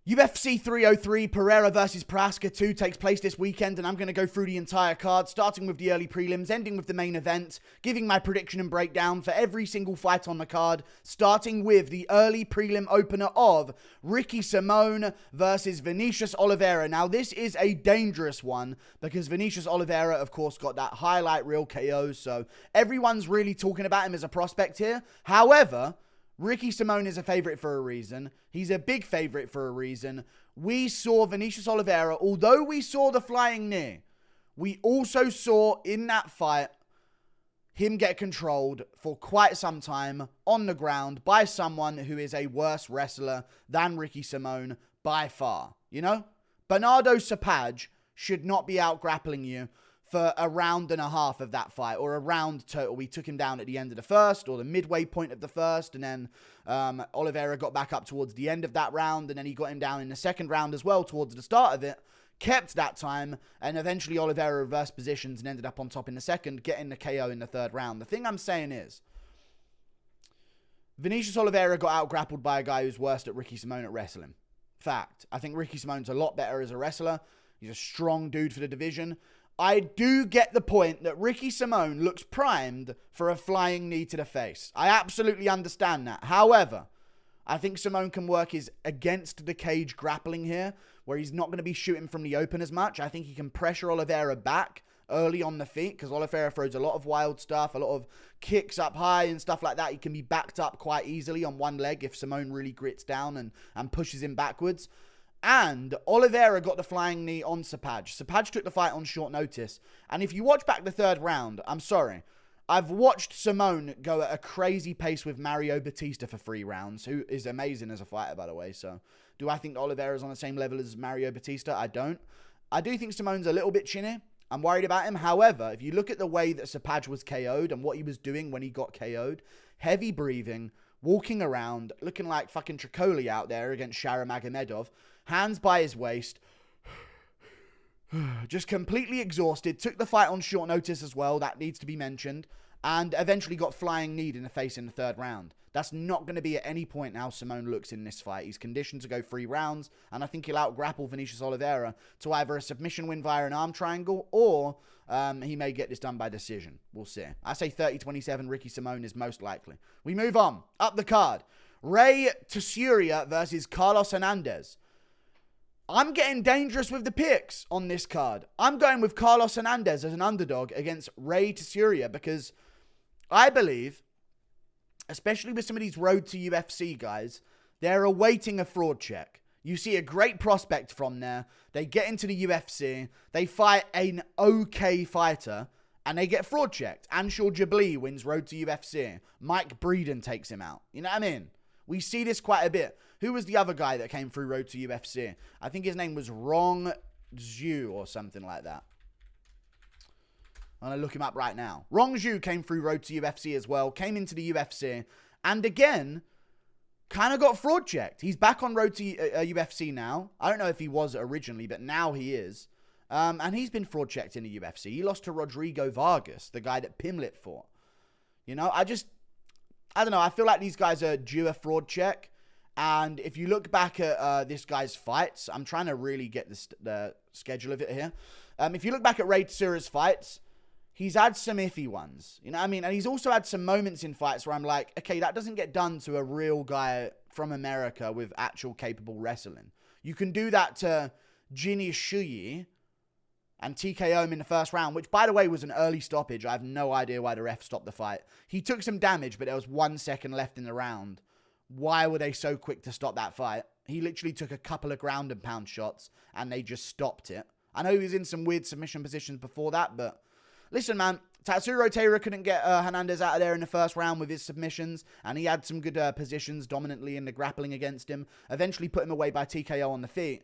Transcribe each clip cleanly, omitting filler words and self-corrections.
UFC 303, Pereira versus Prochazka 2 takes place this weekend, and I'm going to go through the entire card, starting with the early prelims, ending with the main event, giving my prediction and breakdown for every single fight on the card, starting with the early prelim opener of Ricky Simón versus Vinicius Oliveira. Now, this is a dangerous one, because Vinicius Oliveira, of course, got that highlight reel KO, so everyone's really talking about him as a prospect here. However, Ricky Simón is a favorite for a reason. He's a big favorite for a reason. We saw Vinicius Oliveira, although we saw the flying knee, we also saw in that fight him get controlled for quite some time on the ground by someone who is a worse wrestler than Ricky Simón by far. You know? Bernardo Sapage should not be out grappling you for a round and a half of that fight, or a round total. We took him down at the end of the first, or the midway point of the first, and then Oliveira got back up towards the end of that round, and then he got him down in the second round as well towards the start of it, kept that time, and eventually Oliveira reversed positions and ended up on top in the second, getting the KO in the third round. The thing I'm saying is, Vinicius Oliveira got out-grappled by a guy who's worse at Ricky Simón at wrestling. Fact. I think Ricky Simón's a lot better as a wrestler. He's a strong dude for the division. I do get the point that Ricky Simón looks primed for a flying knee to the face. I absolutely understand that. However, I think Simón can work his against the cage grappling here, where he's not going to be shooting from the open as much. I think he can pressure Oliveira back early on the feet, because Oliveira throws a lot of wild stuff, a lot of kicks up high and stuff like that. He can be backed up quite easily on one leg if Simón really grits down and pushes him backwards. And Oliveira got the flying knee on Sapage. Sapage took the fight on short notice. And if you watch back the third round, I'm sorry, I've watched Simón go at a crazy pace with Mario Batista for 3 rounds, who is amazing as a fighter, by the way. So, do I think Oliveira's on the same level as Mario Batista? I don't. I do think Simón's a little bit chinny. I'm worried about him. However, if you look at the way that Sapage was KO'd and what he was doing when he got KO'd, heavy breathing, walking around, looking like fucking Tricoli out there against Sharam Magomedov, hands by his waist, just completely exhausted, took the fight on short notice as well, that needs to be mentioned, and eventually got flying kneed in the face in the third round. That's not going to be at any point how Simón looks in this fight. He's conditioned to go 3 rounds, and I think he'll out-grapple Vinicius Oliveira to either a submission win via an arm triangle, or he may get this done by decision. We'll see. I say 30-27, Ricky Simón is most likely. We move on. Up the card. Ray Tsuruya versus Carlos Hernandez. I'm getting dangerous with the picks on this card. I'm going with Carlos Hernandez as an underdog against Ray Tsuruya, because I believe, especially with some of these road to UFC guys, they're awaiting a fraud check. You see a great prospect from there. They get into the UFC. They fight an okay fighter, and they get fraud checked. Anshul Jabli wins road to UFC. Mike Breeden takes him out. You know what I mean? We see this quite a bit. Who was the other guy that came through road to UFC? I think his name was Rong Zhu or something like that. I'm going to look him up right now. Rong Zhu came through road to UFC as well. Came into the UFC. And again, kind of got fraud checked. He's back on road to UFC now. I don't know if he was originally, but now he is. And he's been fraud checked in the UFC. He lost to Rodrigo Vargas, the guy that Pimlet fought. You know, I don't know. I feel like these guys are due a fraud check. And if you look back at this guy's fights, I'm trying to really get the schedule of it here. If you look back at Ray Tsuruya's fights, he's had some iffy ones. You know what I mean? And he's also had some moments in fights where I'm like, okay, that doesn't get done to a real guy from America with actual capable wrestling. You can do that to Jini Shuyi and TKO him in the first round, which, by the way, was an early stoppage. I have no idea why the ref stopped the fight. He took some damage, but there was 1 second left in the round. Why were they so quick to stop that fight? He literally took a couple of ground and pound shots, and they just stopped it. I know he was in some weird submission positions before that, but listen, man, Tatsuro Taira couldn't get Hernandez out of there in the first round with his submissions, and he had some good positions dominantly in the grappling against him. Eventually put him away by TKO on the feet.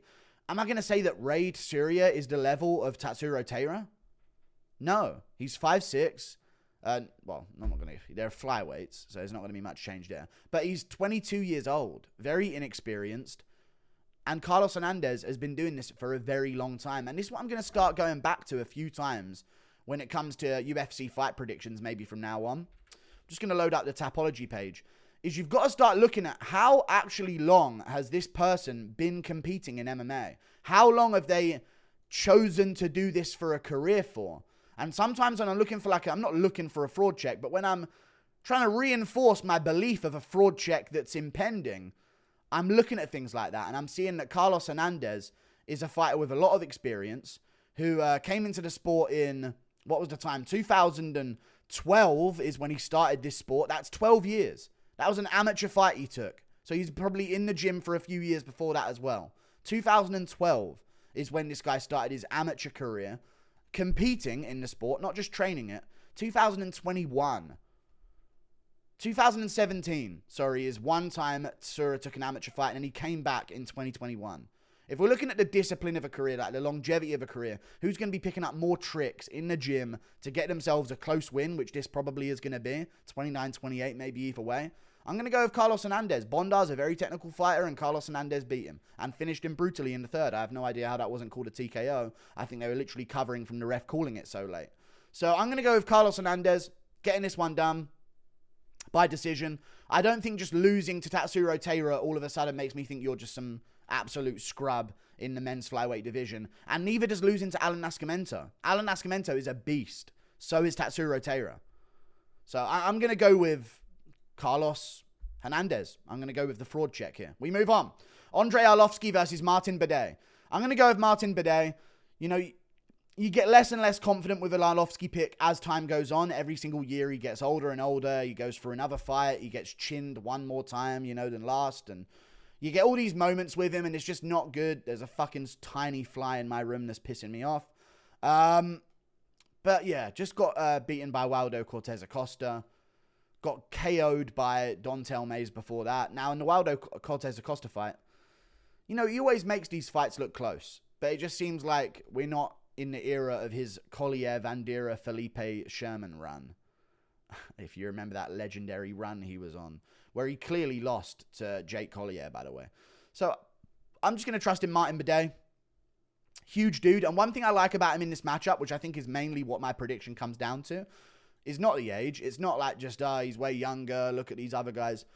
Am I going to say that Ray Tsuruya is the level of Tatsuro Taira? No. He's 5'6". Well, I'm not going to. They're flyweights, so there's not going to be much change there. But he's 22 years old, very inexperienced. And Carlos Hernandez has been doing this for a very long time. And this is what I'm going to start going back to a few times when it comes to UFC fight predictions, maybe from now on. I'm just going to load up the Tapology page. is you've got to start looking at how actually long has this person been competing in MMA? How long have they chosen to do this for a career for? And sometimes when I'm looking for I'm not looking for a fraud check, but when I'm trying to reinforce my belief of a fraud check that's impending, I'm looking at things like that. And I'm seeing that Carlos Hernandez is a fighter with a lot of experience who came into the sport in, what was the time? 2012 is when he started this sport. That's 12 years. That was an amateur fight he took. So he's probably in the gym for a few years before that as well. 2012 is when this guy started his amateur career, competing in the sport, not just training it. 2017, is one time Tsuruya took an amateur fight, and then he came back in 2021. If we're looking at the discipline of a career, like the longevity of a career, who's going to be picking up more tricks in the gym to get themselves a close win, which this probably is going to be, 29-28, maybe either way. I'm going to go with Carlos Hernandez. Bondar's a very technical fighter, and Carlos Hernandez beat him and finished him brutally in the third. I have no idea how that wasn't called a TKO. I think they were literally covering from the ref calling it so late. So I'm going to go with Carlos Hernandez, getting this one done by decision. I don't think just losing to Tatsuro Taira all of a sudden makes me think you're just some absolute scrub in the men's flyweight division. And neither does losing to Alan Nascimento. Alan Nascimento is a beast. So is Tatsuro Taira. So I'm going to go with Carlos Hernandez. I'm going to go with the fraud check here. We move on. Andrei Arlovski versus Martin Buday. I'm going to go with Martin Buday. You know, you get less and less confident with an Arlovski pick as time goes on. Every single year he gets older and older. He goes for another fight. He gets chinned one more time, than last. And you get all these moments with him, and it's just not good. There's a fucking tiny fly in my room that's pissing me off. But yeah, just got beaten by Waldo Cortez Acosta. Got KO'd by Dontel Mays before that. Now, in the Waldo Cortez Acosta fight, he always makes these fights look close. But it just seems like we're not in the era of his Collier, Vandera, Felipe Sherman run. If you remember that legendary run he was on, where he clearly lost to Jake Collier, by the way. So, I'm just going to trust in Martin Buday. Huge dude. And one thing I like about him in this matchup, which I think is mainly what my prediction comes down to, is not the age. It's not like just, he's way younger. Look at these other guys.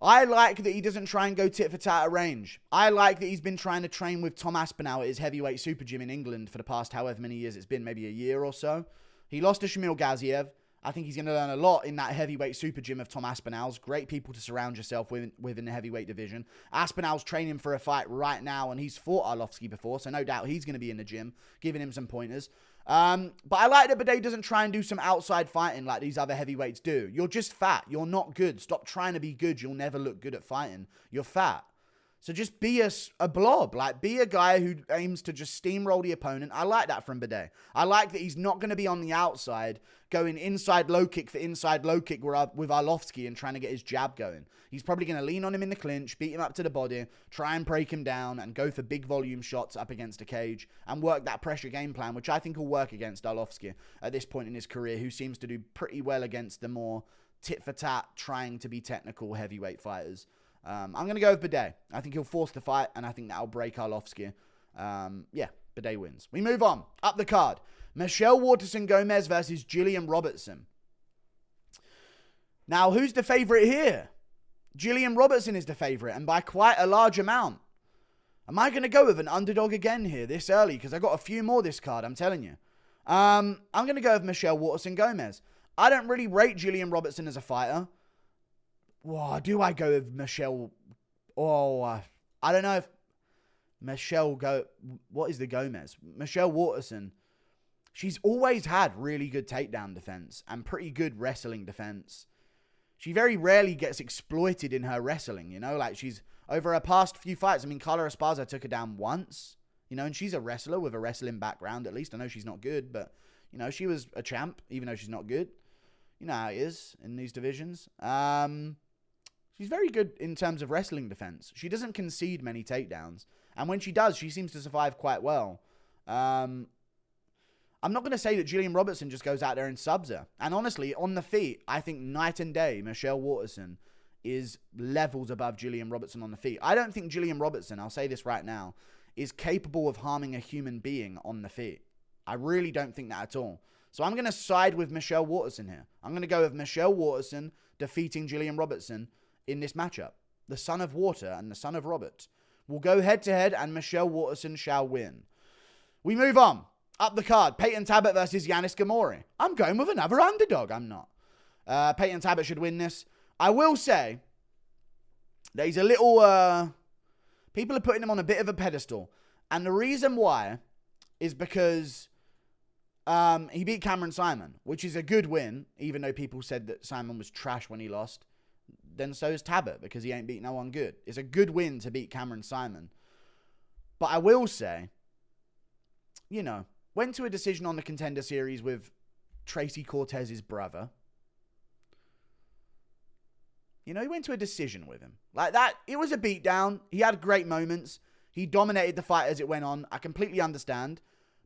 I like that he doesn't try and go tit for tat at range. I like that he's been trying to train with Tom Aspinall at his heavyweight super gym in England for the past however many years it's been, maybe a year or so. He lost to Shamil Gaziev. I think he's going to learn a lot in that heavyweight super gym of Tom Aspinall's. Great people to surround yourself with in the heavyweight division. Aspinall's training for a fight right now, and he's fought Arlovski before, so no doubt he's going to be in the gym, giving him some pointers. But I like that Buday doesn't try and do some outside fighting like these other heavyweights do. You're just fat. You're not good. Stop trying to be good. You'll never look good at fighting. You're fat. So just be a blob. Be a guy who aims to just steamroll the opponent. I like that from Buday. I like that he's not going to be on the outside going inside low kick for inside low kick with Arlovski and trying to get his jab going. He's probably going to lean on him in the clinch, beat him up to the body, try and break him down, and go for big volume shots up against a cage and work that pressure game plan, which I think will work against Arlovski at this point in his career, who seems to do pretty well against the more tit-for-tat, trying to be technical heavyweight fighters. I'm going to go with Buday. I think he'll force the fight, and I think that'll break Arlovski. Buday wins. We move on. Up the card. Michelle Waterson-Gomez versus Gillian Robertson. Now, who's the favorite here? Gillian Robertson is the favorite, and by quite a large amount. Am I going to go with an underdog again here this early? Because I got a few more this card, I'm telling you. I'm going to go with Michelle Waterson-Gomez. I don't really rate Gillian Robertson as a fighter. Whoa, do I go with Michelle? I don't know if Michelle what is the Gomez? Michelle Waterson. She's always had really good takedown defense and pretty good wrestling defense. She very rarely gets exploited in her wrestling, she's over her past few fights. I mean, Carla Esparza took her down once, and she's a wrestler with a wrestling background. At least I know she's not good, but she was a champ, even though she's not good. You know how it is in these divisions. She's very good in terms of wrestling defense. She doesn't concede many takedowns. And when she does, she seems to survive quite well. I'm not going to say that Gillian Robertson just goes out there and subs her. And honestly, on the feet, I think night and day, Michelle Waterson is levels above Gillian Robertson on the feet. I don't think Gillian Robertson, I'll say this right now, is capable of harming a human being on the feet. I really don't think that at all. So I'm going to side with Michelle Waterson here. I'm going to go with Michelle Waterson defeating Gillian Robertson in this matchup. The son of Water and the son of Robert will go head-to-head, and Michelle Waterson shall win. We move on. Up the card, Payton Talbott versus Yanis Ghemmouri. I'm going with another underdog. I'm not. Payton Talbott should win this. I will say that he's a little... people are putting him on a bit of a pedestal. And the reason why is because he beat Cameron Simon, which is a good win, even though people said that Simon was trash when he lost. Then so is Talbott, because he ain't beat no one good. It's a good win to beat Cameron Simon. But I will say, you know, went to a decision on the Contender Series with Tracy Cortez's brother. You know, he went to a decision with him. Like that, it was a beatdown. He had great moments. He dominated the fight as it went on. I completely understand.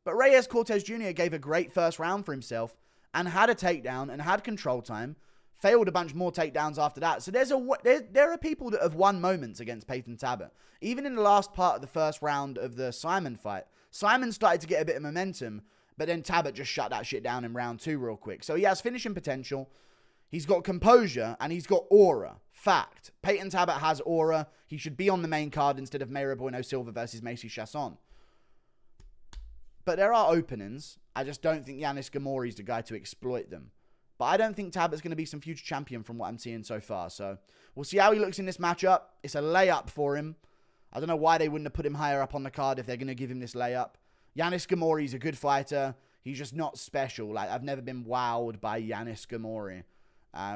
But Reyes Cortez Jr. gave a great first round for himself and had a takedown and had control time. Failed a bunch more takedowns after that. So there are people that have won moments against Payton Talbott. Even in the last part of the first round of the Simon fight, Simon started to get a bit of momentum, but then Talbott just shut that shit down in round 2 real quick. So he has finishing potential. He's got composure, and he's got aura. Fact. Payton Talbott has aura. He should be on the main card instead of Mayra Bueno Silva versus Macy Chasson. But there are openings. I just don't think Yanis Ghemmouri is the guy to exploit them. But I don't think Talbott's going to be some future champion from what I'm seeing so far. So we'll see how he looks in this matchup. It's a layup for him. I don't know why they wouldn't have put him higher up on the card if they're going to give him this layup. Yanis Ghemmouri is a good fighter. He's just not special. Like, I've never been wowed by Yanis Ghemmouri.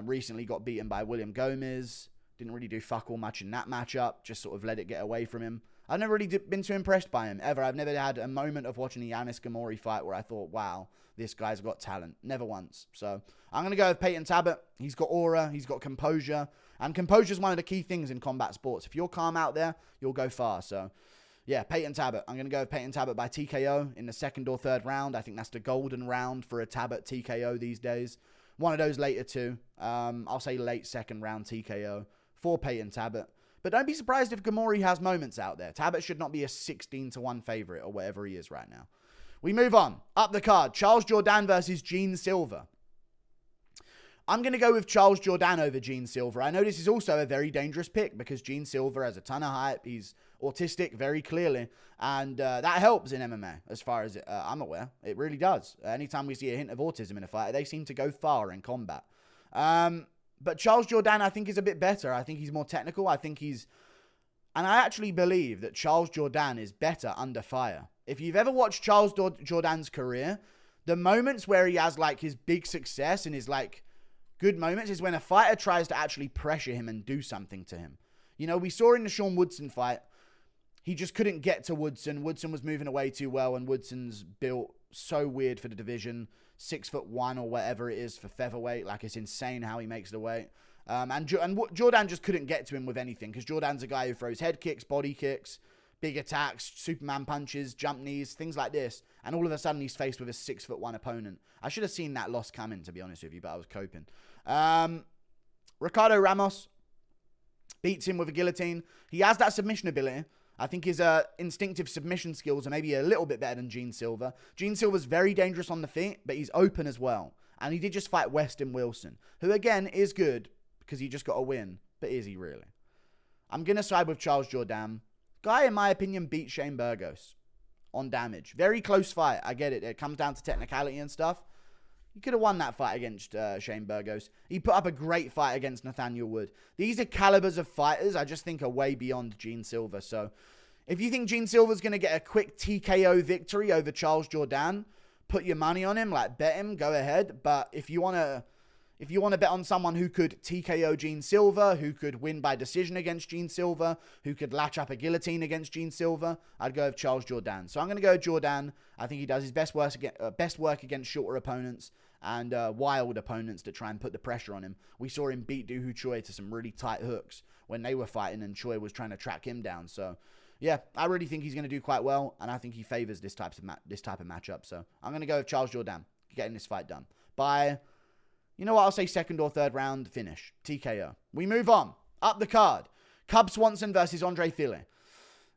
Recently got beaten by William Gomez. Didn't really do fuck all much in that matchup. Just sort of let it get away from him. I've never really been too impressed by him, ever. I've never had a moment of watching a Yanis Ghemmouri fight where I thought, wow, this guy's got talent. Never once. So I'm going to go with Payton Talbott. He's got aura. He's got composure. And composure is one of the key things in combat sports. If you're calm out there, you'll go far. So, yeah, Payton Talbott. I'm going to go with Payton Talbott by TKO in the 2nd or 3rd round. I think that's the golden round for a Talbott TKO these days. One of those later too. I'll say late 2nd round TKO for Payton Talbott. But don't be surprised if Ghemmouri has moments out there. Talbott should not be a 16-1 favorite or whatever he is right now. We move on. Up the card. Charles Jourdain versus Gene Silva. I'm going to go with Charles Jourdain over Gene Silva. I know this is also a very dangerous pick because Gene Silva has a ton of hype. He's autistic very clearly. And that helps in MMA as far as I'm aware. It really does. Anytime we see a hint of autism in a fighter, they seem to go far in combat. But Charles Jourdain, I think, is a bit better. I think he's more technical. I think he's... And I actually believe that Charles Jourdain is better under fire. If you've ever watched Charles Jourdain's career, the moments where he has, like, his big success and his, like, good moments is when a fighter tries to actually pressure him and do something to him. You know, we saw in the Sean Woodson fight, he just couldn't get to Woodson. Woodson was moving away too well, and Woodson's built so weird for the division. 6'1" or whatever it is for featherweight. Like, it's insane how he makes the weight. And Jourdain just couldn't get to him with anything, because Jourdain's a guy who throws head kicks, body kicks, big attacks, Superman punches, jump knees, things like this. And all of a sudden, he's faced with a 6'1" opponent. I should have seen that loss coming, to be honest with you, but I was coping. Ricardo Ramos beats him with a guillotine. He has that submission ability. I think his instinctive submission skills are maybe a little bit better than Gene Silva. Gene Silva's very dangerous on the feet, but he's open as well. And he did just fight Weston Wilson, who, again, is good because he just got a win. But is he really? I'm going to side with Charles Jourdain. Guy, in my opinion, beat Shane Burgos on damage. Very close fight. I get it. It comes down to technicality and stuff. He could have won that fight against Shane Burgos. He put up a great fight against Nathaniel Wood. These are calibers of fighters I just think are way beyond Gene Silva. So if you think Gene Silva's going to get a quick TKO victory over Charles Jourdain, put your money on him, like bet him, go ahead. But if you want to bet on someone who could TKO Gene Silva, who could win by decision against Gene Silva, who could latch up a guillotine against Gene Silva, I'd go with Charles Jourdain. So I'm going to go with Jourdain. I think he does his best work against shorter opponents and wild opponents that try and put the pressure on him. We saw him beat Doo Ho Choi to some really tight hooks when they were fighting and Choi was trying to track him down. So yeah, I really think he's going to do quite well, and I think he favors this type of matchup. So I'm going to go with Charles Jourdain getting this fight done by, you know what, I'll say 2nd or 3rd round finish, TKO. We move on. Up the card, Cub Swanson versus Andrei Fili.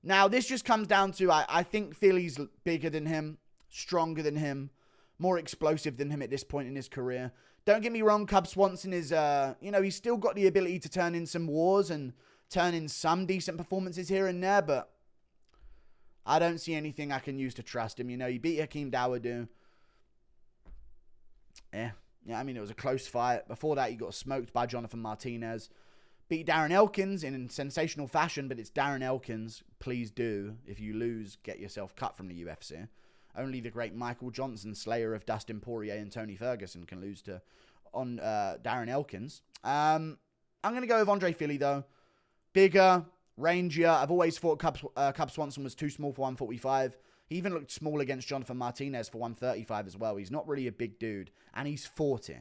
Now, this just comes down to, I think Fili's bigger than him, stronger than him, more explosive than him at this point in his career. Don't get me wrong, Cub Swanson is, he's still got the ability to turn in some wars and turn in some decent performances here and there, but I don't see anything I can use to trust him. He beat Hakeem Dawodu. Yeah, it was a close fight. Before that, he got smoked by Jonathan Martinez. Beat Darren Elkins in sensational fashion, but it's Darren Elkins. Please do. If you lose, get yourself cut from the UFC. Only the great Michael Johnson, slayer of Dustin Poirier and Tony Ferguson, can lose to Darren Elkins. I'm going to go with Andre Fili, though. Bigger, rangier. I've always thought Cub Swanson was too small for 145. He even looked small against Jonathan Martinez for 135 as well. He's not really a big dude, and he's 40.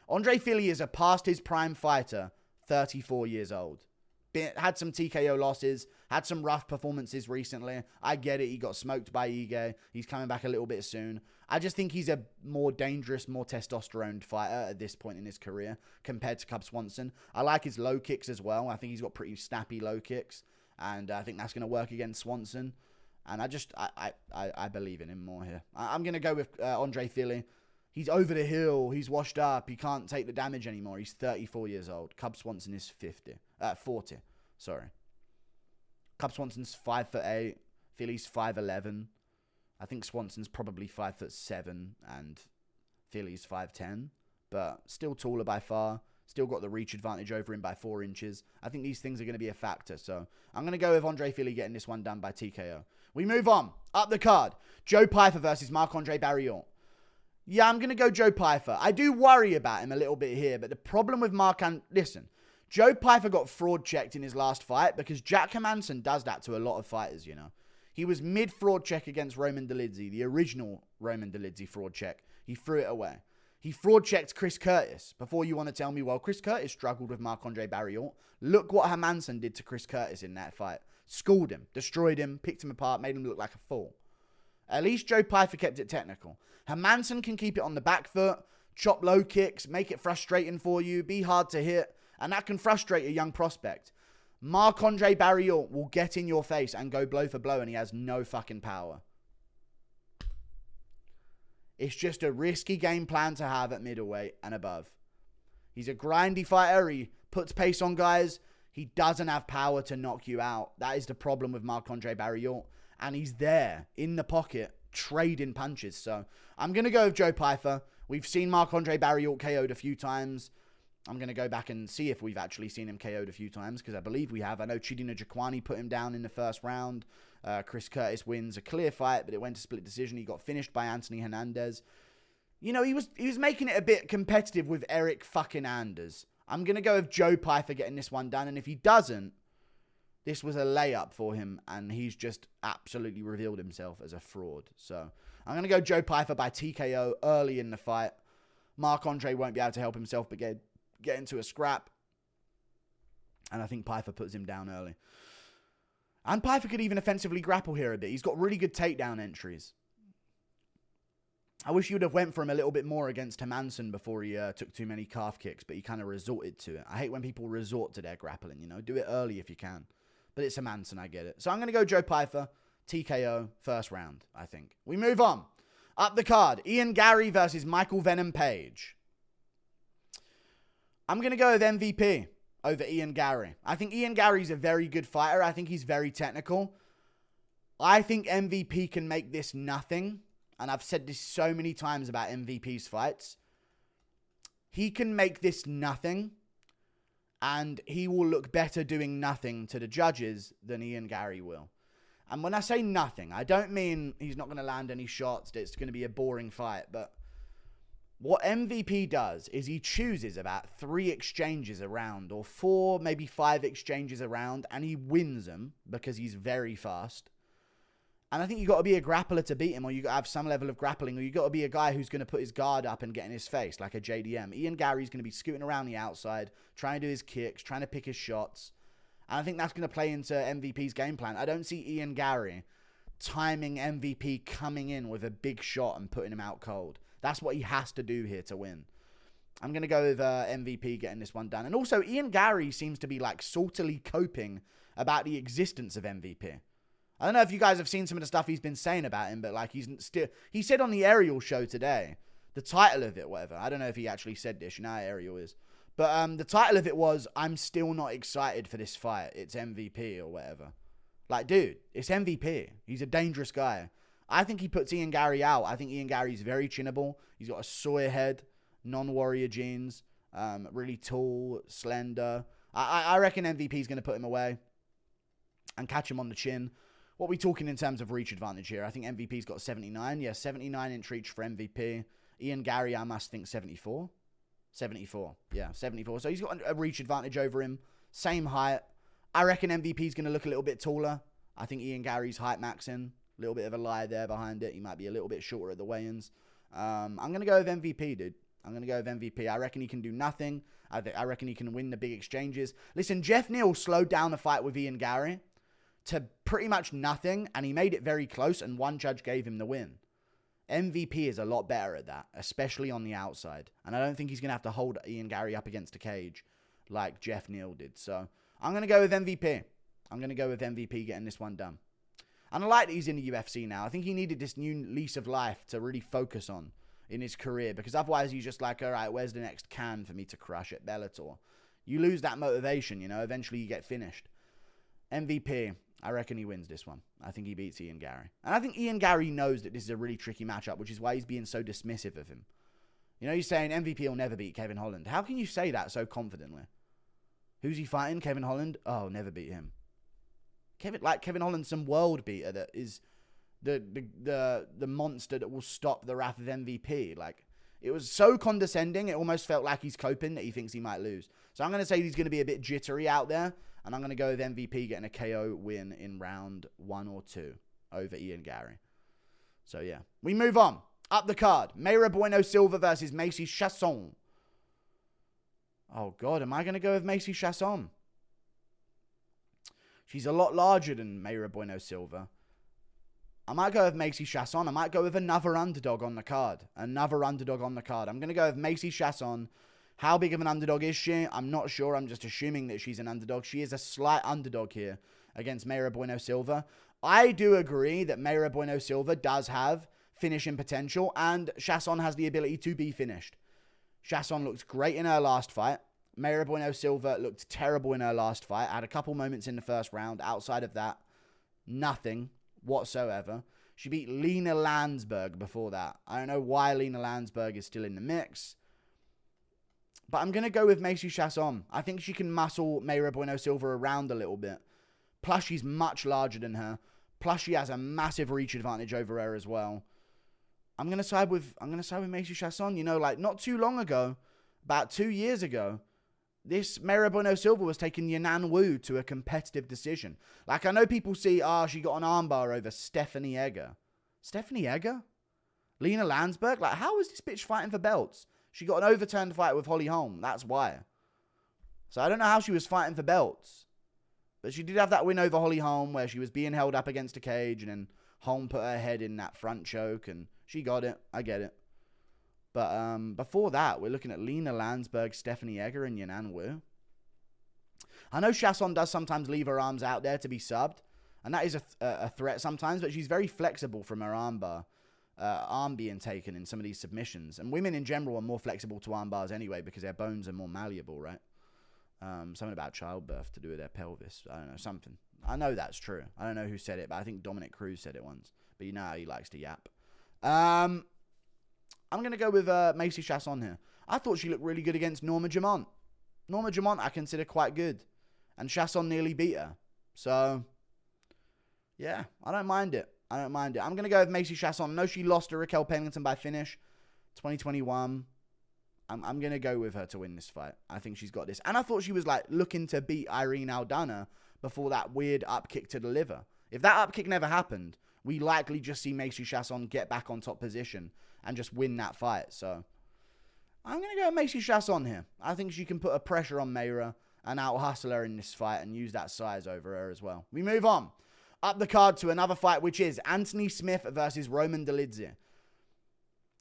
Andre Fili is a past his prime fighter, 34 years old. Had some TKO losses, had some rough performances recently. I get it. He got smoked by Ige. He's coming back a little bit soon. I just think he's a more dangerous, more testosterone fighter at this point in his career compared to Cub Swanson. I like his low kicks as well. I think he's got pretty snappy low kicks, and I think that's going to work against Swanson. And I believe in him more here. I'm going to go with Andre Fili. He's over the hill. He's washed up. He can't take the damage anymore. He's 34 years old. Cub Swanson is 40. Sorry. Cub Swanson's 5'8". Fili's 5'11". I think Swanson's probably 5'7", and Fili's 5'10", but still taller by far. Still got the reach advantage over him by 4 inches. I think these things are going to be a factor. So I'm going to go with Andre Fili getting this one done by TKO. We move on. Up the card. Joe Pyfer versus Marc-Andre Barriault. Yeah, I'm going to go Joe Pyfer. I do worry about him a little bit here, but the problem with listen, Joe Pyfer got fraud checked in his last fight because Jack Hermansson does that to a lot of fighters, He was mid-fraud check against Roman Dolidze, the original Roman Dolidze fraud check. He threw it away. He fraud checked Chris Curtis. Before you want to tell me, well, Chris Curtis struggled with Marc-Andre Barriault. Look what Hermansson did to Chris Curtis in that fight. Schooled him, destroyed him, picked him apart, made him look like a fool. At least Joe Pyfer kept it technical. Hermansson can keep it on the back foot, chop low kicks, make it frustrating for you, be hard to hit, and that can frustrate a young prospect. Marc-Andre Barriault will get in your face and go blow for blow, and he has no fucking power. It's just a risky game plan to have at middleweight and above. He's a grindy fighter. He puts pace on guys. He doesn't have power to knock you out. That is the problem with Marc-Andre Barriault. And he's there in the pocket, trading punches. So I'm going to go with Joe Pyfer. We've seen Marc-Andre Barriault KO'd a few times. I'm going to go back and see if we've actually seen him KO'd a few times, because I believe we have. I know Chidi Njokwani put him down in the first round. Chris Curtis wins a clear fight, but it went to split decision. He got finished by Anthony Hernandez. He was making it a bit competitive with Eric fucking Anders. I'm going to go with Joe Pyfer getting this one done, and if he doesn't, this was a layup for him, and he's just absolutely revealed himself as a fraud. So I'm going to go Joe Pyfer by TKO early in the fight. Marc-Andre won't be able to help himself but get into a scrap. And I think Pyfer puts him down early. And Pyfer could even offensively grapple here a bit. He's got really good takedown entries. I wish he would have went for him a little bit more against Hermansson before he took too many calf kicks, but he kind of resorted to it. I hate when people resort to their grappling, Do it early if you can. But it's Hermansson, I get it. So I'm going to go Joe Pyfer, TKO, first round, I think. We move on. Up the card, Ian Garry versus Michael Venom Page. I'm going to go with MVP over Ian Garry. I think Ian Garry's a very good fighter. I think he's very technical. I think MVP can make this nothing. And I've said this so many times about MVP's fights. He can make this nothing. And he will look better doing nothing to the judges than Ian Garry will. And when I say nothing, I don't mean he's not going to land any shots. It's going to be a boring fight. But what MVP does is he chooses about 3 exchanges around, or 4, maybe 5 exchanges around, and he wins them because he's very fast. And I think you've got to be a grappler to beat him, or you've got to have some level of grappling, or you've got to be a guy who's going to put his guard up and get in his face, like a JDM. Ian Garry's going to be scooting around the outside, trying to do his kicks, trying to pick his shots. And I think that's going to play into MVP's game plan. I don't see Ian Garry timing MVP coming in with a big shot and putting him out cold. That's what he has to do here to win. I'm going to go with MVP getting this one done. And also, Ian Garry seems to be like saltily coping about the existence of MVP. I don't know if you guys have seen some of the stuff he's been saying about him, but like he said on the Ariel show today, the title of it, whatever. I don't know if he actually said this. You know how Ariel is. But the title of it was, I'm still not excited for this fight. It's MVP or whatever. Like, dude, it's MVP. He's a dangerous guy. I think he puts Ian Gary out. I think Ian Gary's very chinnable. He's got a soy head, non-warrior genes, really tall, slender. I reckon MVP's going to put him away and catch him on the chin. What are we talking in terms of reach advantage here? I think MVP's got 79. Yeah, 79 inch reach for MVP. Ian Gary, I must think 74. 74. Yeah, 74. So he's got a reach advantage over him. Same height. I reckon MVP's going to look a little bit taller. I think Ian Gary's height maxing. A little bit of a lie there behind it. He might be a little bit shorter at the weigh-ins. I'm going to go with MVP, dude. I'm going to go with MVP. I reckon he can do nothing. I reckon he can win the big exchanges. Listen, Jeff Neal slowed down the fight with Ian Gary to pretty much nothing, and he made it very close, and one judge gave him the win. MVP is a lot better at that, especially on the outside. And I don't think he's going to have to hold Ian Gary up against a cage like Jeff Neal did. So I'm going to go with MVP. I'm going to go with MVP getting this one done. And I like that he's in the UFC now. I think he needed this new lease of life to really focus on in his career. Because otherwise he's just like, all right, where's the next can for me to crush at Bellator? You lose that motivation, you know. Eventually you get finished. MVP, I reckon he wins this one. I think he beats Ian Gary. And I think Ian Gary knows that this is a really tricky matchup, which is why he's being so dismissive of him. You know, he's saying MVP will never beat Kevin Holland. How can you say that so confidently? Who's he fighting? Kevin Holland? Oh, never beat him. Kevin Holland's some world beater that is the monster that will stop the wrath of MVP. Like, it was so condescending, it almost felt like he's coping that he thinks he might lose. So I'm going to say he's going to be a bit jittery out there, and I'm going to go with MVP getting a KO win in round 1 or 2 over Ian Gary. So yeah, we move on. Up the card, Mayra Bueno Silva versus Macy Chasson. Oh God, am I going to go with Macy Chasson? She's a lot larger than Mayra Bueno Silva. I might go with Macy Chasson. I might go with another underdog on the card. I'm going to go with Macy Chasson. How big of an underdog is she? I'm not sure. I'm just assuming that she's an underdog. She is a slight underdog here against Mayra Bueno Silva. I do agree that Mayra Bueno Silva does have finishing potential, and Chasson has the ability to be finished. Chasson looked great in her last fight. Mayra Bueno Silva looked terrible in her last fight. Had a couple moments in the first round. Outside of that, nothing whatsoever. She beat Lena Landsberg before that. I don't know why Lena Landsberg is still in the mix, but I'm going to go with Macy Chasson. I think she can muscle Mayra Bueno Silva around a little bit. Plus, she's much larger than her. Plus, she has a massive reach advantage over her as well. I'm going to side with Macy Chasson. You know, like not too long ago, about 2 years ago, this Mayra Bueno Silva was taking Yanan Wu to a competitive decision. Like, I know people see, she got an armbar over Stephanie Egger. Stephanie Egger? Lena Landsberg? Like, how is this bitch fighting for belts? She got an overturned fight with Holly Holm. That's why. So I don't know how she was fighting for belts. But she did have that win over Holly Holm where she was being held up against a cage and then Holm put her head in that front choke and she got it. I get it. But before that, we're looking at Lena Landsberg, Stephanie Egger, and Yanan Wu. I know Chasson does sometimes leave her arms out there to be subbed, and that is a threat sometimes, but she's very flexible from her armbar, arm being taken in some of these submissions. And women in general are more flexible to armbars anyway because their bones are more malleable, right? Something about childbirth to do with their pelvis. I don't know, something. I know that's true. I don't know who said it, but I think Dominic Cruz said it once. But you know how he likes to yap. I'm going to go with Macy Chasson here. I thought she looked really good against Norma Jamont. Norma Jamont I consider quite good. And Chasson nearly beat her. So, yeah, I don't mind it. I'm going to go with Macy Chasson. I know she lost to Raquel Pennington by finish. 2021. I'm going to go with her to win this fight. I think she's got this. And I thought she was like looking to beat Irene Aldana before that weird up kick to the liver. If that up kick never happened, we likely just see Macy Chasson get back on top position and just win that fight. So I'm going to go Macy Chasson here. I think she can put a pressure on Mayra and out-hustle her in this fight and use that size over her as well. We move on. Up the card to another fight, which is Anthony Smith versus Roman Dolidze.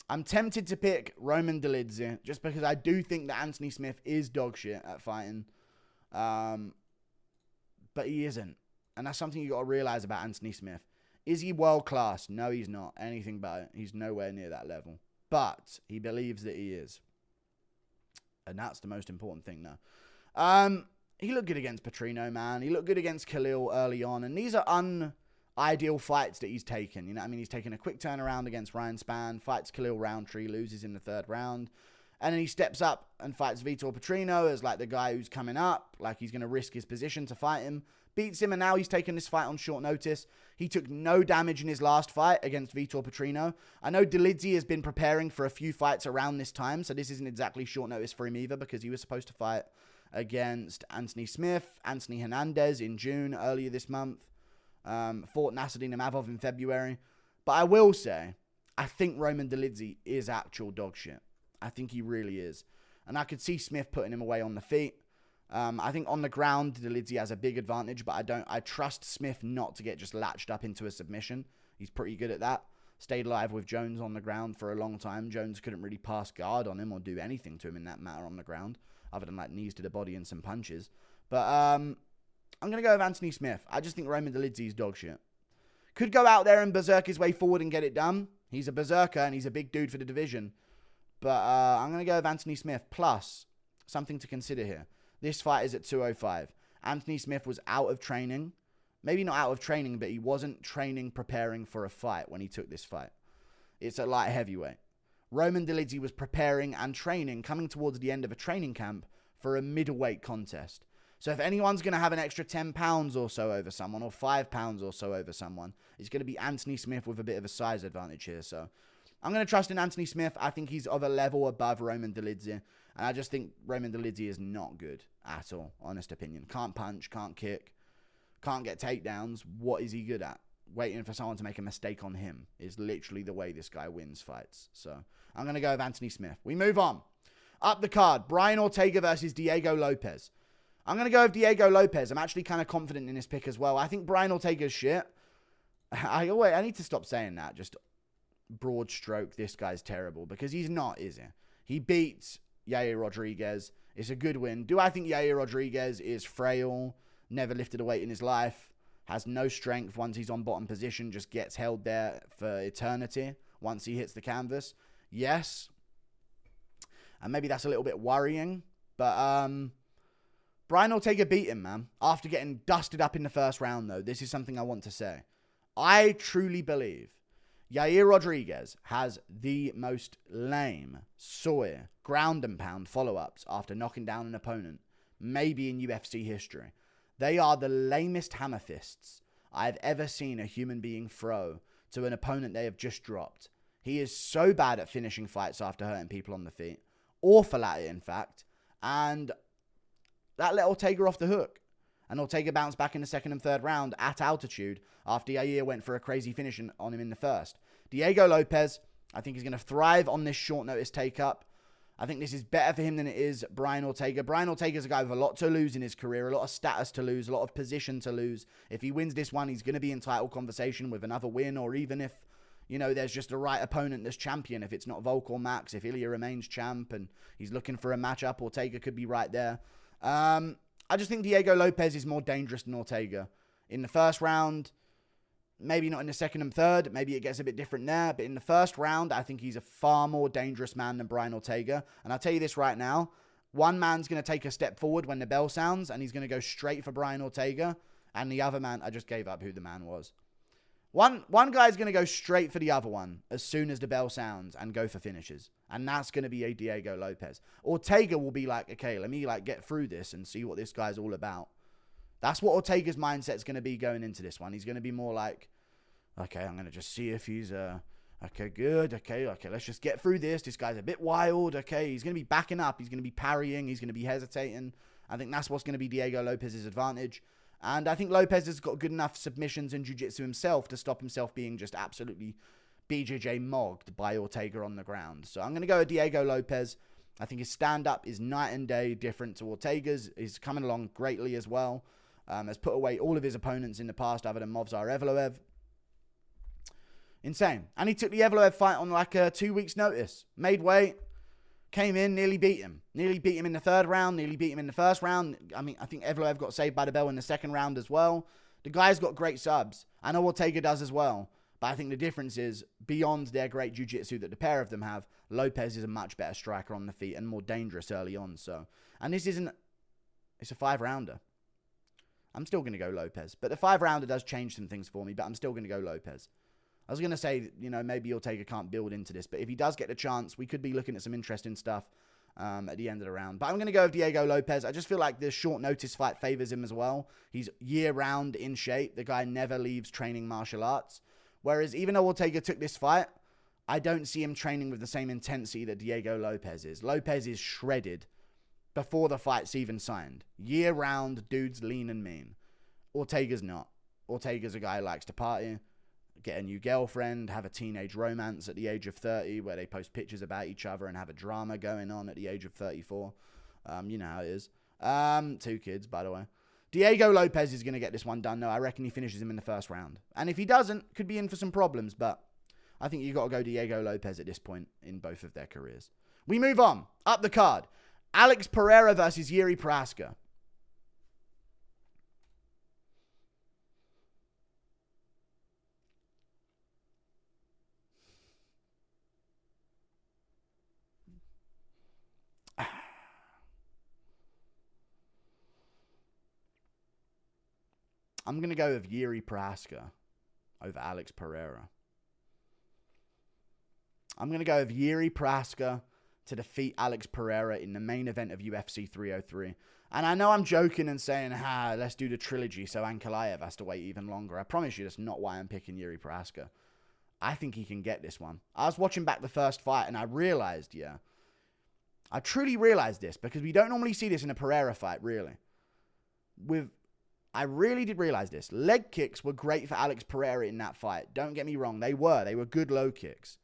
I'm tempted to pick Roman Dolidze just because I do think that Anthony Smith is dog shit at fighting. But he isn't. And that's something you got to realize about Anthony Smith. Is he world class? No, he's not. Anything but. He's nowhere near that level. But he believes that he is. And that's the most important thing now. He looked good against Petrino, man. He looked good against Khalil early on. And these are unideal fights that he's taken. You know what I mean? He's taken a quick turnaround against Ryan Spann, fights Khalil Roundtree, loses in the 3rd round. And then he steps up and fights Vitor Petrino as like the guy who's coming up. Like he's going to risk his position to fight him. Beats him, and now he's taken this fight on short notice. He took no damage in his last fight against Vitor Petrino. I know Dolidze has been preparing for a few fights around this time, so this isn't exactly short notice for him either, because he was supposed to fight against Anthony Smith, Anthony Hernandez in June, earlier this month. Fought Nasruddin Imavov in February. But I will say, I think Roman Dolidze is actual dog shit. I think he really is. And I could see Smith putting him away on the feet. I think on the ground, Dolidze has a big advantage, but I trust Smith not to get just latched up into a submission. He's pretty good at that. Stayed alive with Jones on the ground for a long time. Jones couldn't really pass guard on him or do anything to him in that matter on the ground, other than like knees to the body and some punches. But I'm going to go with Anthony Smith. I just think Roman Dolidze is dog shit. Could go out there and berserk his way forward and get it done. He's a berserker and he's a big dude for the division. But I'm going to go with Anthony Smith. Plus, something to consider here. This fight is at 205. Anthony Smith was out of training. Maybe not out of training, but he wasn't training, preparing for a fight when he took this fight. It's at light heavyweight. Roman Dolidze was preparing and training, coming towards the end of a training camp for a middleweight contest. So if anyone's going to have an extra 10 pounds or so over someone, or 5 pounds or so over someone, it's going to be Anthony Smith with a bit of a size advantage here. So I'm going to trust in Anthony Smith. I think he's of a level above Roman Dolidze. And I just think Roman Dolidze is not good at all, honest opinion. Can't punch, can't kick, can't get takedowns. What is he good at? Waiting for someone to make a mistake on him is literally the way this guy wins fights. So I'm going to go with Anthony Smith. We move on. Up the card, Brian Ortega versus Diego Lopes. I'm going to go with Diego Lopes. I'm actually kind of confident in this pick as well. I think Brian Ortega's shit. I need to stop saying that. Just broad stroke, this guy's terrible. Because he's not, is he? He beats Yair Rodriguez. It's a good win. Do I think Yair Rodriguez is frail, never lifted a weight in his life, has no strength once he's on bottom position, just gets held there for eternity once he hits the canvas? Yes. And maybe that's a little bit worrying. But Brian Ortega beat him, man. After getting dusted up in the 1st round, though. This is something I want to say. I truly believe Yair Rodriguez has the most lame, soy, ground and pound follow-ups after knocking down an opponent, maybe in UFC history. They are the lamest hammer fists I've ever seen a human being throw to an opponent they have just dropped. He is so bad at finishing fights after hurting people on the feet. Awful at it, in fact. And that let Ortega off the hook. And Ortega bounced back in the 2nd and 3rd round at altitude after Yair went for a crazy finish on him in the 1st. Diego Lopes, I think he's going to thrive on this short notice take-up. I think this is better for him than it is Brian Ortega. Brian Ortega's a guy with a lot to lose in his career, a lot of status to lose, a lot of position to lose. If he wins this one, he's going to be in title conversation with another win, or even if, you know, there's just a right opponent that's champion. If it's not Volk or Max, if Ilya remains champ and he's looking for a matchup, Ortega could be right there. I just think Diego Lopes is more dangerous than Ortega. In the 1st round, maybe not in the 2nd and 3rd. Maybe it gets a bit different there. But in the 1st round, I think he's a far more dangerous man than Brian Ortega. And I'll tell you this right now. One man's going to take a step forward when the bell sounds, and he's going to go straight for Brian Ortega. And the other man, I just gave up who the man was. One guy's going to go straight for the other one as soon as the bell sounds and go for finishes. And that's going to be a Diego Lopes. Ortega will be like, okay, let me get through this and see what this guy's all about. That's what Ortega's mindset's going to be going into this one. He's going to be more like, okay, I'm going to just see if he's, okay, good. Okay, let's just get through this. This guy's a bit wild. Okay, he's going to be backing up. He's going to be parrying. He's going to be hesitating. I think that's what's going to be Diego Lopes' advantage. And I think Lopes has got good enough submissions and jiu-jitsu himself to stop himself being just absolutely BJJ mogged by Ortega on the ground. So I'm going to go with Diego Lopes. I think his stand-up is night and day different to Ortega's. He's coming along greatly as well. Has put away all of his opponents in the past other than Movsar Evloev. Insane. And he took the Evloev fight on like 2 weeks' notice. Made weight. Came in, nearly beat him. Nearly beat him in the 3rd round. Nearly beat him in the 1st round. I mean, I think Evloev got saved by the bell in the 2nd round as well. The guy's got great subs. I know Ortega does as well. But I think the difference is, beyond their great jiu-jitsu that the pair of them have, Lopes is a much better striker on the feet and more dangerous early on. So, and this isn't, it's a 5-rounder. I'm still going to go Lopes. But the 5-rounder does change some things for me, but I'm still going to go Lopes. I was going to say, you know, maybe Ortega can't build into this, but if he does get the chance, we could be looking at some interesting stuff at the end of the round. But I'm going to go with Diego Lopes. I just feel like this short notice fight favors him as well. He's year-round in shape. The guy never leaves training martial arts. Whereas even though Ortega took this fight, I don't see him training with the same intensity that Diego Lopes is. Lopes is shredded before the fight's even signed. Year-round, dude's lean and mean. Ortega's not. Ortega's a guy who likes to party, get a new girlfriend, have a teenage romance at the age of 30 where they post pictures about each other and have a drama going on at the age of 34. You know how it is. 2 kids, by the way. Diego Lopes is going to get this one done. No, I reckon he finishes him in the first round. And if he doesn't, could be in for some problems. But I think you got to go Diego Lopes at this point in both of their careers. We move on. Up the card. Alex Pereira versus Jiri Prochazka. I'm going to go with Jiri Prochazka over Alex Pereira. I'm going to go with Jiri Prochazka to defeat Alex Pereira in the main event of UFC 303. And I know I'm joking and saying, let's do the trilogy so Ankalaev has to wait even longer. I promise you that's not why I'm picking Jiri Prochazka. I think he can get this one. I was watching back the first fight and I realized, I truly realized this because we don't normally see this in a Pereira fight, really. I really did realize this. Leg kicks were great for Alex Pereira in that fight. Don't get me wrong. They were good low kicks.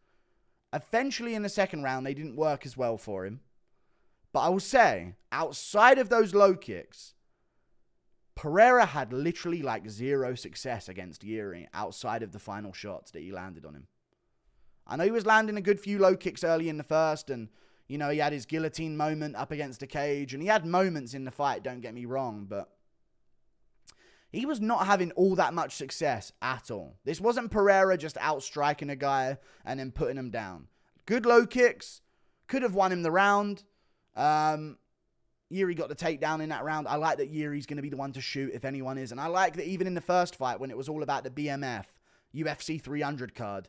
Eventually in the second round, they didn't work as well for him. But I will say, outside of those low kicks, Pereira had literally like 0 success against Jiri outside of the final shots that he landed on him. I know he was landing a good few low kicks early in the first, and, you know, he had his guillotine moment up against the cage, and he had moments in the fight, don't get me wrong, but he was not having all that much success at all. This wasn't Pereira just outstriking a guy and then putting him down. Good low kicks. Could have won him the round. Jiri got the takedown in that round. I like that Yuri's going to be the one to shoot if anyone is. And I like that even in the first fight when it was all about the BMF, UFC 300 card.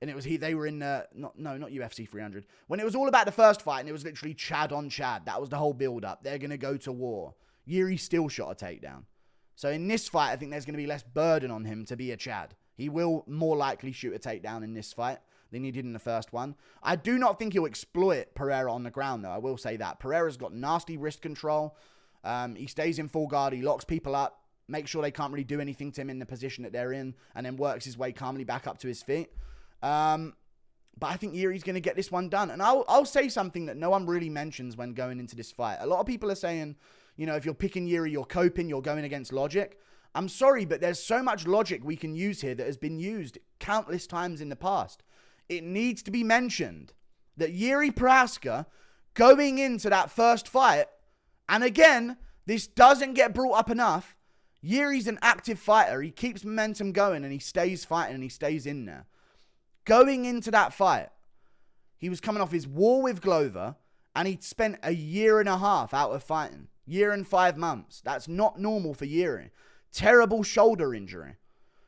And it was they were in the, not UFC 300. When it was all about the first fight and it was literally Chad on Chad. That was the whole build up. They're going to go to war. Jiri still shot a takedown. So in this fight, I think there's going to be less burden on him to be a Chad. He will more likely shoot a takedown in this fight than he did in the first one. I do not think he'll exploit Pereira on the ground, though. I will say that. Pereira's got nasty wrist control. He stays in full guard. He locks people up, makes sure they can't really do anything to him in the position that they're in, and then works his way calmly back up to his feet. But I think Jiri's going to get this one done. And I'll say something that no one really mentions when going into this fight. A lot of people are saying, you know, if you're picking Jiri, you're coping, you're going against logic. I'm sorry, but there's so much logic we can use here that has been used countless times in the past. It needs to be mentioned that Jiri Prochazka, going into that first fight, and again, this doesn't get brought up enough, Jiri's an active fighter. He keeps momentum going and he stays fighting and he stays in there. Going into that fight, he was coming off his war with Glover and he'd spent a year and a half out of fighting. Year and 5 months. That's not normal for Jiri. Terrible shoulder injury.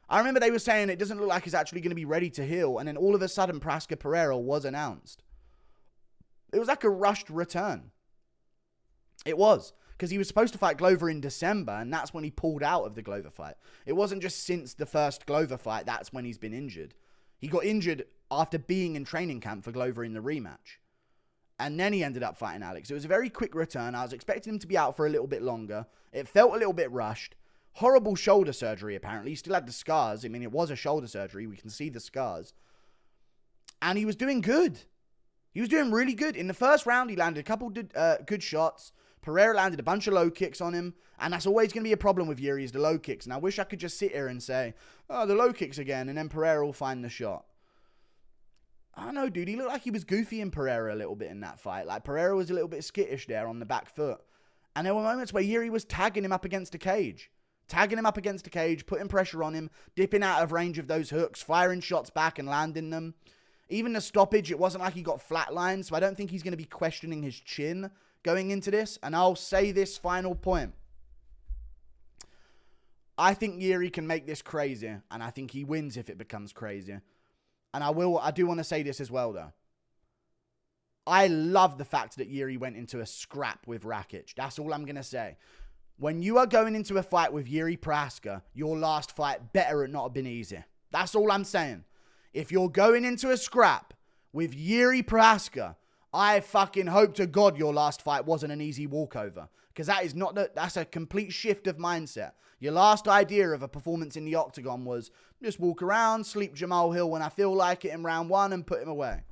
I remember they were saying it doesn't look like he's actually going to be ready to heal. And then all of a sudden, Prochazka Pereira was announced. It was like a rushed return. It was. Because he was supposed to fight Glover in December. And that's when he pulled out of the Glover fight. It wasn't just since the first Glover fight. That's when he's been injured. He got injured after being in training camp for Glover in the rematch. And then he ended up fighting Alex. It was a very quick return. I was expecting him to be out for a little bit longer. It felt a little bit rushed. Horrible shoulder surgery, apparently. He still had the scars. I mean, it was a shoulder surgery. We can see the scars. And he was doing good. He was doing really good. In the first round, he landed a couple good shots. Pereira landed a bunch of low kicks on him. And that's always going to be a problem with Jiri, is the low kicks. And I wish I could just sit here and say, oh, the low kicks again. And then Pereira will find the shot. I don't know, dude. He looked like he was goofy in Pereira a little bit in that fight. Like, Pereira was a little bit skittish there on the back foot. And there were moments where Jiri was tagging him up against the cage. tagging him up against the cage, putting pressure on him, dipping out of range of those hooks, firing shots back and landing them. Even the stoppage, it wasn't like he got flatlined, so I don't think he's going to be questioning his chin going into this. And I'll say this final point. I think Jiri can make this crazy, and I think he wins if it becomes crazy. And I do want to say this as well, though. I love the fact that Jiri went into a scrap with Rakic. That's all I'm going to say. When you are going into a fight with Jiri Prochazka, your last fight better not have been easy. That's all I'm saying. If you're going into a scrap with Jiri Prochazka, I fucking hope to God your last fight wasn't an easy walkover. Because that's a complete shift of mindset. Your last idea of a performance in the octagon was just walk around, sleep Jamal Hill when I feel like it in round 1 and put him away.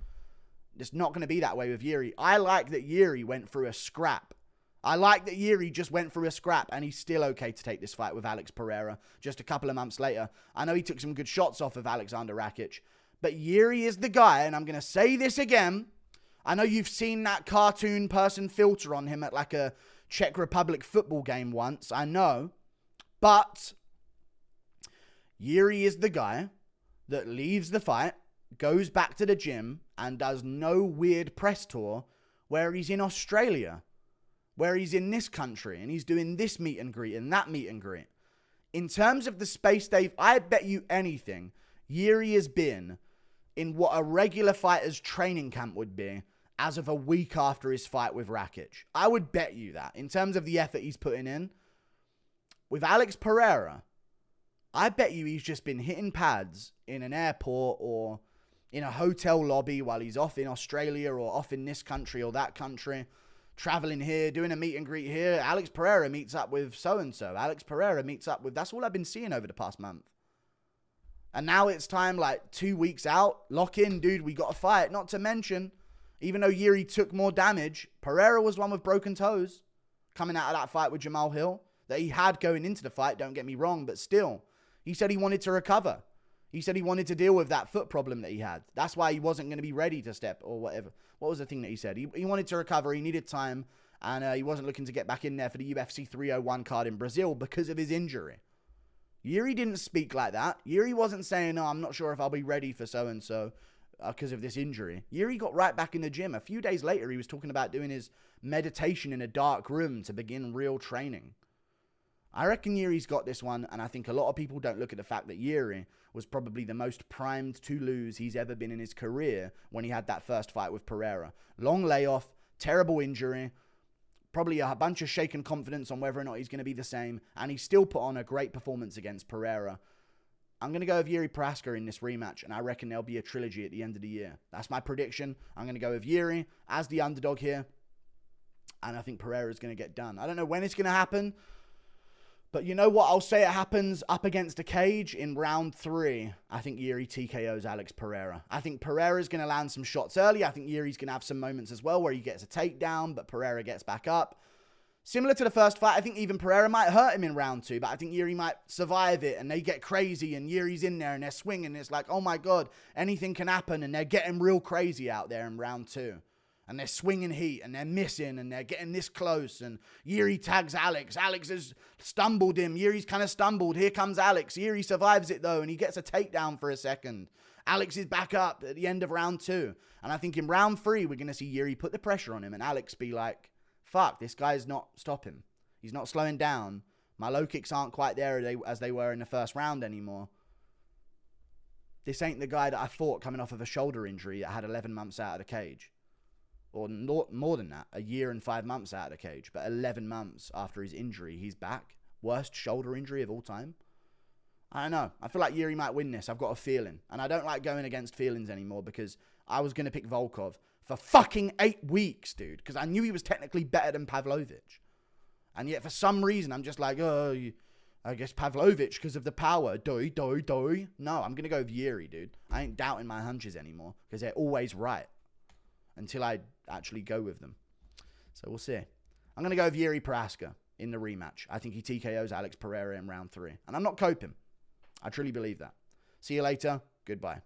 It's not going to be that way with Jiri. I like that Jiri went through a scrap. I like that Jiri just went through a scrap and he's still okay to take this fight with Alex Pereira just a couple of months later. I know he took some good shots off of Alexander Rakic, but Jiri is the guy, and I'm going to say this again. I know you've seen that cartoon person filter on him at like a Czech Republic football game once. I know. But Jiri is the guy that leaves the fight, goes back to the gym, and does no weird press tour where he's in Australia, where he's in this country, and he's doing this meet and greet and that meet and greet. In terms of the space, Dave, I bet you anything, Jiri has been in what a regular fighter's training camp would be as of a week after his fight with Rakic. I would bet you that. In terms of the effort he's putting in. With Alex Pereira, I bet you he's just been hitting pads in an airport or in a hotel lobby while he's off in Australia or off in this country or that country, traveling here, doing a meet and greet here. Alex Pereira meets up with so-and-so. Alex Pereira meets up with... That's all I've been seeing over the past month. And now it's time, like 2 weeks out, lock in, dude, we got to fight. Not to mention, even though Jiri took more damage, Pereira was one with broken toes coming out of that fight with Jamal Hill that he had going into the fight, don't get me wrong, but still, he said he wanted to recover. He said he wanted to deal with that foot problem that he had. That's why he wasn't going to be ready to step or whatever. What was the thing that he said? He wanted to recover, he needed time, and he wasn't looking to get back in there for the UFC 301 card in Brazil because of his injury. Jiri didn't speak like that. Jiri wasn't saying, "No, I'm not sure if I'll be ready for so-and-so because of this injury." Jiri got right back in the gym. A few days later, he was talking about doing his meditation in a dark room to begin real training. I reckon Jiri's got this one, and I think a lot of people don't look at the fact that Jiri was probably the most primed to lose he's ever been in his career when he had that first fight with Pereira. Long layoff, terrible injury, probably a bunch of shaken confidence on whether or not he's going to be the same, and he still put on a great performance against Pereira. I'm going to go with Jiri Prochazka in this rematch, and I reckon there'll be a trilogy at the end of the year. That's my prediction. I'm going to go with Jiri as the underdog here, and I think Pereira's going to get done. I don't know when it's going to happen, but you know what? I'll say it happens up against a cage in round 3. I think Jiri TKOs Alex Pereira. I think Pereira's going to land some shots early. I think Jiri's going to have some moments as well where he gets a takedown, but Pereira gets back up. Similar to the first fight, I think even Pereira might hurt him in round 2, but I think Jiri might survive it, and they get crazy, and Jiri's in there, and they're swinging, and it's like, oh my God, anything can happen, and they're getting real crazy out there in round 2. And they're swinging heat, and they're missing, and they're getting this close, and Jiri tags Alex. Alex has stumbled him. Jiri's kind of stumbled. Here comes Alex. Jiri survives it, though, and he gets a takedown for a second. Alex is back up at the end of round 2. And I think in round 3, we're going to see Jiri put the pressure on him, and Alex be like, fuck, this guy's not stopping. He's not slowing down. My low kicks aren't quite there as they were in the first round anymore. This ain't the guy that I fought coming off of a shoulder injury that had 11 months out of the cage. Or more than that, a year and 5 months out of the cage. But 11 months after his injury, he's back. Worst shoulder injury of all time. I don't know. I feel like Jiri might win this. I've got a feeling. And I don't like going against feelings anymore because I was going to pick Volkov for fucking 8 weeks, dude. Because I knew he was technically better than Pavlovich. And yet for some reason, I'm just like, oh, I guess Pavlovich because of the power. No, I'm going to go with Jiri, dude. I ain't doubting my hunches anymore because they're always right. Until I actually go with them. So we'll see. I'm going to go with Jiri Prochazka in the rematch. I think he TKOs Alex Pereira in round 3. And I'm not coping. I truly believe that. See you later. Goodbye.